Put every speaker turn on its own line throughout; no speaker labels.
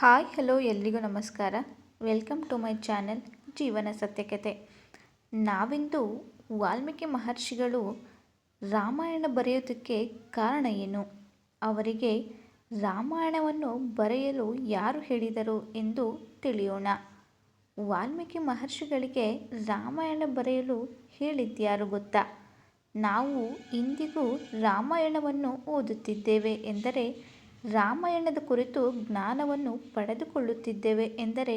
Hi hello ಎಲ್ರಿಗೂ ನಮಸ್ಕಾರ. Welcome to my channel ಜೀವನ ಸತ್ಯಕತೆ. ನಾವಿಂದು ವಾಲ್ಮೀಕಿ ಮಹರ್ಷಿಗಳು ರಾಮಾಯಣ ಬರೆಯೋದಕ್ಕೆ ಕಾರಣ ಏನು, ಅವರಿಗೆ ರಾಮಾಯಣವನ್ನು ಬರೆಯಲು ಯಾರು ಹೇಳಿದರು ಎಂದು ತಿಳಿಯೋಣ. ವಾಲ್ಮೀಕಿ ಮಹರ್ಷಿಗಳಿಗೆ ರಾಮಾಯಣ ಬರೆಯಲು ಹೇಳಿದ್ಯಾರು ಗೊತ್ತಾ? ನಾವು ಇಂದಿಗೂ ರಾಮಾಯಣವನ್ನು ಓದುತ್ತಿದ್ದೇವೆ ಎಂದರೆ, ರಾಮಾಯಣದ ಕುರಿತು ಜ್ಞಾನವನ್ನು ಪಡೆದುಕೊಳ್ಳುತ್ತಿದ್ದೇವೆ ಎಂದರೆ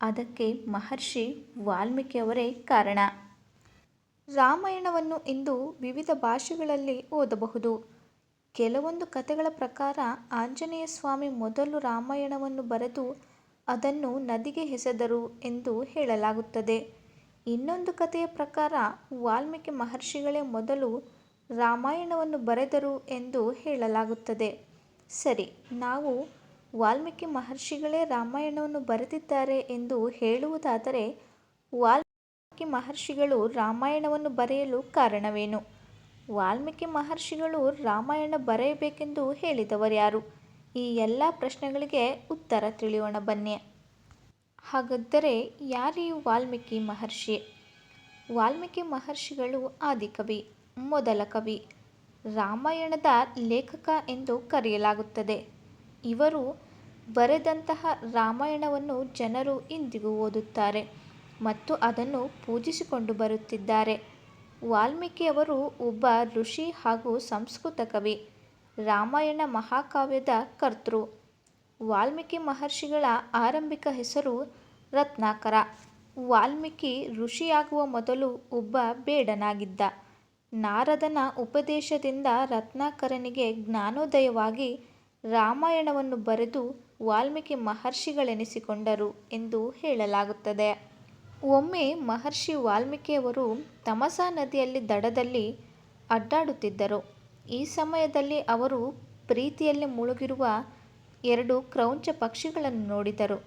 ಅದಕ್ಕೆ ಮಹರ್ಷಿ ವಾಲ್ಮೀಕಿಯವರೇ ಕಾರಣ. ರಾಮಾಯಣವನ್ನು ಇಂದು ವಿವಿಧ ಭಾಷೆಗಳಲ್ಲಿ ಓದಬಹುದು. ಕೆಲವೊಂದು ಕಥೆಗಳ ಪ್ರಕಾರ ಆಂಜನೇಯ ಸ್ವಾಮಿ ಮೊದಲು ರಾಮಾಯಣವನ್ನು ಬರೆದು ಅದನ್ನು ನದಿಗೆ ಎಸೆದರು ಎಂದು ಹೇಳಲಾಗುತ್ತದೆ. ಇನ್ನೊಂದು ಕಥೆಯ ಪ್ರಕಾರ ವಾಲ್ಮೀಕಿ ಮಹರ್ಷಿಗಳೇ ಮೊದಲು ರಾಮಾಯಣವನ್ನು ಬರೆದರು ಎಂದು ಹೇಳಲಾಗುತ್ತದೆ. ಸರಿ, ನಾವು ವಾಲ್ಮೀಕಿ ಮಹರ್ಷಿಗಳೇ ರಾಮಾಯಣವನ್ನು ಬರೆದಿದ್ದಾರೆ ಎಂದು ಹೇಳುವುದಾದರೆ, ವಾಲ್ಮೀಕಿ ಮಹರ್ಷಿಗಳು ರಾಮಾಯಣವನ್ನು ಬರೆಯಲು ಕಾರಣವೇನು? ವಾಲ್ಮೀಕಿ ಮಹರ್ಷಿಗಳು ರಾಮಾಯಣ ಬರೆಯಬೇಕೆಂದು ಹೇಳಿದವರ್ಯಾರು? ಈ ಎಲ್ಲ ಪ್ರಶ್ನೆಗಳಿಗೆ ಉತ್ತರ ತಿಳಿಯೋಣ ಬನ್ನಿ. ಹಾಗಾದರೆ ಯಾರೀ ವಾಲ್ಮೀಕಿ ಮಹರ್ಷಿ? ವಾಲ್ಮೀಕಿ ಮಹರ್ಷಿಗಳು ಆದಿಕವಿ, ಮೊದಲ ಕವಿ, ರಾಮಾಯಣದ ಲೇಖಕ ಎಂದು ಕರೆಯಲಾಗುತ್ತದೆ. ಇವರು ಬರೆದಂತಹ ರಾಮಾಯಣವನ್ನು ಜನರು ಇಂದಿಗೂ ಓದುತ್ತಾರೆ ಮತ್ತು ಅದನ್ನು ಪೂಜಿಸಿಕೊಂಡು ಬರುತ್ತಿದ್ದಾರೆ. ವಾಲ್ಮೀಕಿಯವರು ಒಬ್ಬ ಋಷಿ ಹಾಗೂ ಸಂಸ್ಕೃತ ಕವಿ, ರಾಮಾಯಣ ಮಹಾಕಾವ್ಯದ ಕರ್ತೃ. ವಾಲ್ಮೀಕಿ ಮಹರ್ಷಿಗಳ ಆರಂಭಿಕ ಹೆಸರು ರತ್ನಾಕರ. ವಾಲ್ಮೀಕಿ ಋಷಿಯಾಗುವ ಮೊದಲು ಒಬ್ಬ ಬೇಡನಾಗಿದ್ದ. ನಾರದನ ಉಪದೇಶದಿಂದ ರತ್ನಾಕರನಿಗೆ ಜ್ಞಾನೋದಯವಾಗಿ ರಾಮಾಯಣವನ್ನು ಬರೆದು ವಾಲ್ಮೀಕಿ ಮಹರ್ಷಿಗಳೆನಿಸಿಕೊಂಡರು ಎಂದು ಹೇಳಲಾಗುತ್ತದೆ. ಒಮ್ಮೆ ಮಹರ್ಷಿ ವಾಲ್ಮೀಕಿಯವರು ತಮಸಾ ನದಿಯಲ್ಲಿ ದಡದಲ್ಲಿ ಅಡ್ಡಾಡುತ್ತಿದ್ದರು. ಈ ಸಮಯದಲ್ಲಿ ಅವರು ಪ್ರೀತಿಯಲ್ಲಿ ಮುಳುಗಿರುವ ಎರಡು ಕ್ರೌಂಚ ಪಕ್ಷಿಗಳನ್ನು ನೋಡಿದರು.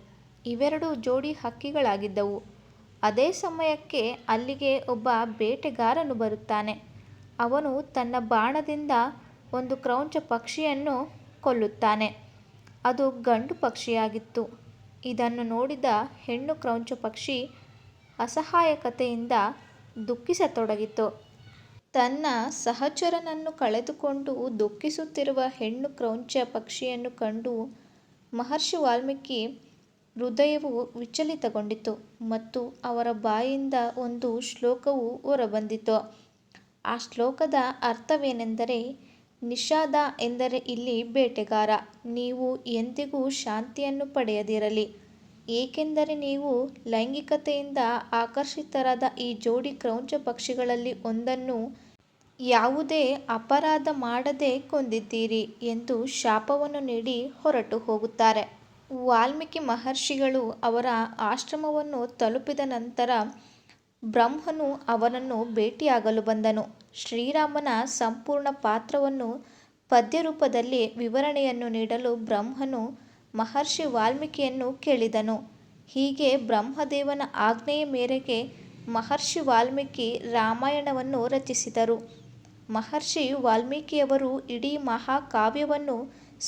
ಇವೆರಡು ಜೋಡಿ ಹಕ್ಕಿಗಳಾಗಿದ್ದವು. ಅದೇ ಸಮಯಕ್ಕೆ ಅಲ್ಲಿಗೆ ಒಬ್ಬ ಬೇಟೆಗಾರನು ಬರುತ್ತಾನೆ. ಅವನು ತನ್ನ ಬಾಣದಿಂದ ಒಂದು ಕ್ರೌಂಚ ಪಕ್ಷಿಯನ್ನು ಕೊಲ್ಲುತ್ತಾನೆ. ಅದು ಗಂಡು ಪಕ್ಷಿಯಾಗಿತ್ತು. ಇದನ್ನು ನೋಡಿದ ಹೆಣ್ಣು ಕ್ರೌಂಚ ಪಕ್ಷಿ ಅಸಹಾಯಕತೆಯಿಂದ ದುಃಖಿಸತೊಡಗಿತು. ತನ್ನ ಸಹಚರನನ್ನು ಕಳೆದುಕೊಂಡು ದುಃಖಿಸುತ್ತಿರುವ ಹೆಣ್ಣು ಕ್ರೌಂಚ ಪಕ್ಷಿಯನ್ನು ಕಂಡು ಮಹರ್ಷಿ ವಾಲ್ಮೀಕಿ ಹೃದಯವು ವಿಚಲಿತಗೊಂಡಿತು ಮತ್ತು ಅವರ ಬಾಯಿಂದ ಒಂದು ಶ್ಲೋಕವು ಹೊರಬಂದಿತು. ಆ ಶ್ಲೋಕದ ಅರ್ಥವೇನೆಂದರೆ, ನಿಷಾದ ಎಂದರೆ ಇಲ್ಲಿ ಬೇಟೆಗಾರ, ನೀವು ಎಂದಿಗೂ ಶಾಂತಿಯನ್ನು ಪಡೆಯದಿರಲಿ, ಏಕೆಂದರೆ ನೀವು ಲೈಂಗಿಕತೆಯಿಂದ ಆಕರ್ಷಿತರಾದ ಈ ಜೋಡಿ ಕ್ರೌಂಚ ಪಕ್ಷಿಗಳಲ್ಲಿ ಒಂದನ್ನು ಯಾವುದೇ ಅಪರಾಧ ಮಾಡದೆ ಕೊಂದಿದ್ದೀರಿ ಎಂದು ಶಾಪವನ್ನು ನೀಡಿ ಹೊರಟು ಹೋಗುತ್ತಾರೆ. ವಾಲ್ಮೀಕಿ ಮಹರ್ಷಿಗಳು ಅವರ ಆಶ್ರಮವನ್ನು ತಲುಪಿದ ನಂತರ ಬ್ರಹ್ಮನು ಅವರನ್ನು ಭೇಟಿಯಾಗಲು ಬಂದನು. ಶ್ರೀರಾಮನ ಸಂಪೂರ್ಣ ಪಾತ್ರವನ್ನು ಪದ್ಯರೂಪದಲ್ಲಿ ವಿವರಣೆಯನ್ನು ನೀಡಲು ಬ್ರಹ್ಮನು ಮಹರ್ಷಿ ವಾಲ್ಮೀಕಿಯನ್ನು ಕೇಳಿದನು. ಹೀಗೆ ಬ್ರಹ್ಮದೇವನ ಆಜ್ಞೆಯ ಮೇರೆಗೆ ಮಹರ್ಷಿ ವಾಲ್ಮೀಕಿ ರಾಮಾಯಣವನ್ನು ರಚಿಸಿದರು. ಮಹರ್ಷಿ ವಾಲ್ಮೀಕಿಯವರು ಇಡೀ ಮಹಾಕಾವ್ಯವನ್ನು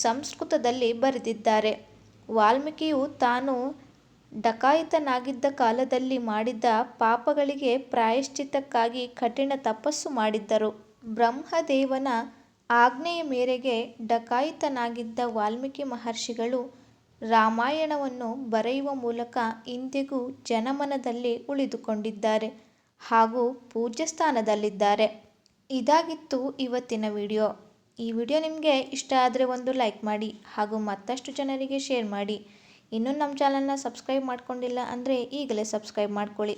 ಸಂಸ್ಕೃತದಲ್ಲಿ ಬರೆದಿದ್ದಾರೆ. ವಾಲ್ಮೀಕಿಯು ತಾನು ಡಕಾಯಿತನಾಗಿದ್ದ ಕಾಲದಲ್ಲಿ ಮಾಡಿದ್ದ ಪಾಪಗಳಿಗೆ ಪ್ರಾಯಶ್ಚಿತ್ತಕ್ಕಾಗಿ ಕಠಿಣ ತಪಸ್ಸು ಮಾಡಿದ್ದರು. ಬ್ರಹ್ಮದೇವನ ಆಜ್ಞೆಯ ಮೇರೆಗೆ ಡಕಾಯಿತನಾಗಿದ್ದ ವಾಲ್ಮೀಕಿ ಮಹರ್ಷಿಗಳು ರಾಮಾಯಣವನ್ನು ಬರೆಯುವ ಮೂಲಕ ಇಂದಿಗೂ ಜನಮನದಲ್ಲಿ ಉಳಿದುಕೊಂಡಿದ್ದಾರೆ ಹಾಗೂ ಪೂಜ್ಯ ಸ್ಥಾನದಲ್ಲಿದ್ದಾರೆ. ಇದಾಗಿತ್ತು ಇವತ್ತಿನ ವಿಡಿಯೋ. ಈ ವಿಡಿಯೋ ನಿಮಗೆ ಇಷ್ಟ ಆದರೆ ಒಂದು ಲೈಕ್ ಮಾಡಿ ಹಾಗೂ ಮತ್ತಷ್ಟು ಜನರಿಗೆ ಶೇರ್ ಮಾಡಿ. ಇನ್ನೂ ನಮ್ಮ ಚಾನಲ್ನ ಸಬ್ಸ್ಕ್ರೈಬ್ ಮಾಡ್ಕೊಂಡಿಲ್ಲ ಅಂದರೆ ಈಗಲೇ ಸಬ್ಸ್ಕ್ರೈಬ್ ಮಾಡ್ಕೊಳ್ಳಿ.